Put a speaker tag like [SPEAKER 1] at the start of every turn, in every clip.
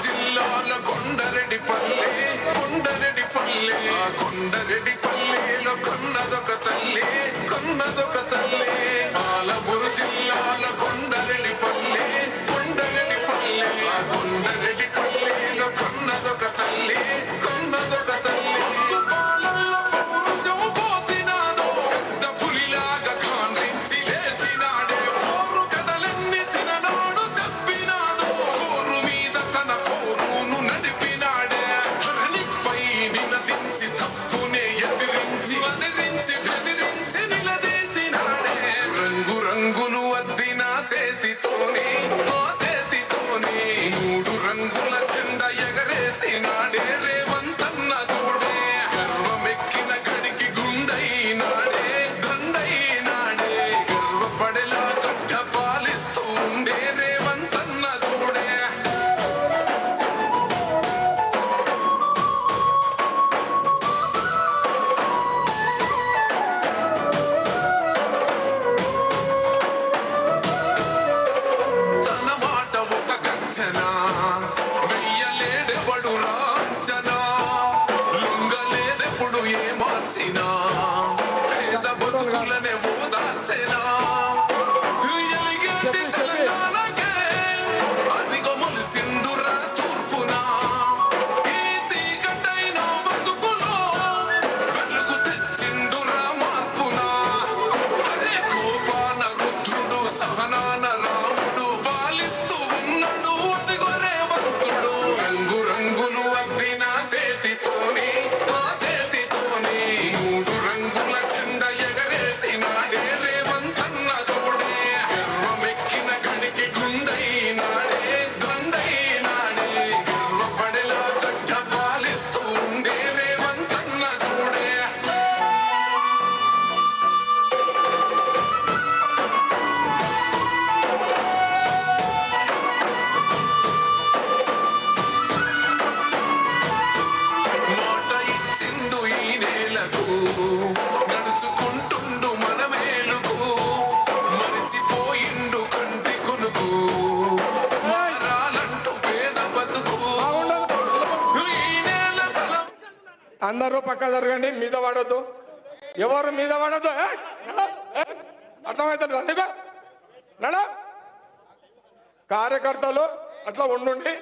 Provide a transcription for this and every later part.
[SPEAKER 1] జిల్లాల కొండరెడ్డిపల్లె కొండరెడ్డిపల్లెలో కొన్నదొక తల్లి పాలమూరు జిల్లాల కొండరెడ్డిపల్లె కొండరెడ్డిపల్లెలో కొన్నదొక తల్లి పాలల్లో పౌరుషం పోసినాదో పెద్ద పులిలాగా కాండ్రించి లేసినాడే పోరు కథలన్నీ సిననాడు చెప్పినాదో పోరు మీద తన పోరును నడిపినాడే హరణిపై నినదించి తప్పునే ఎదిరించి నిలదీసినాడే రంగులు అద్దిన సేతితోనే మూడు రంగుల జెండా ఎగరేసినాడే రేవంతన్న చూడే గర్వమెక్కిన గడికి గుండైనాడే దండైనాడే గర్వపడేలా గడ్డ పాలిస్తూ ఉండే రేవంతన్న చూడే తన మాట ఒక గంచనా వెయ్యలేడెవడు రాంచనా లొంగలేదెప్పుడు ఏ మార్చినా పేద బతుకులనే ఓదార్చెనా ఎలిగేటి తెలంగాణకే అదిగో మొలిసిండురా తూర్పునా ఈ సీకటైన బతుకులో వెలుగు తెచ్చిండురా మార్పునా అరే కోపాన రుద్రుడు సహనాన రాముడు పాలిస్తూ ఉన్నాడు అదిగో రేవంతుడు రంగులు అద్దిన సేతితోనే మూడు రంగుల జెండా ఎగరేసినాడే రేవంతన్న చూడే గర్వమెక్కిన గడికి గుండైనాడే దండైనాడే గర్వపడేలా గడ్డ పాలిస్తూ ఉండే రేవంతన్న చూడే మాట ఇచ్చిండు ఈ నేలకు నడుచుకుంటుండు మన మేలుకు మరిచిపోయిండు కంటి కొనుకు మారాలంటూ పేద బతుకు ఈ నేల తల
[SPEAKER 2] అందరూ పక్క జరగండి, మీద పడొద్దు, ఎవరు మీద పడొద్దు. అర్థమవుతుంది అందుకో నడ కార్యకర్తలు అట్లా ఉండుండి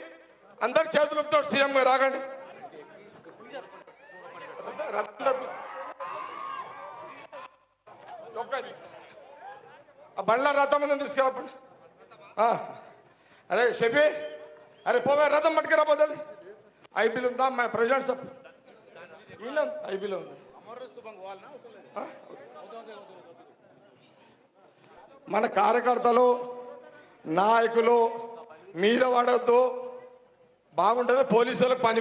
[SPEAKER 2] అందరు చేతులతో సీఎం గారు రాగండి. ఆ బండ్ల రథం మీద తీసుకురాపండి. అరే షఫీ, అరే పోవే రథం పట్టుకురాపోతుంది. ఐపీలు ఉందా మా ప్రెసిడెంట్ సార్? ఐపీలో ఉంది. మన కార్యకర్తలు నాయకులు మీద పడొద్దు, బాగుంటుంది. పోలీసులకు పని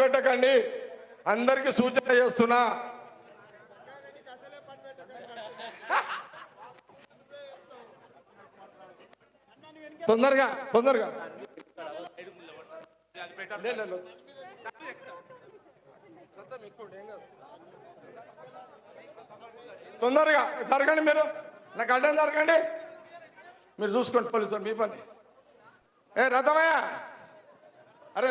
[SPEAKER 2] పెట్టకండి, అందరికీ సూచన చేస్తున్నా. తొందరగా తొందరగా జరగండి, మీరు నాకు అడ్డం జరగండి, మీరు చూసుకోండి పోలీసులు మీ పని. ఏ రథమయ్యా, అరే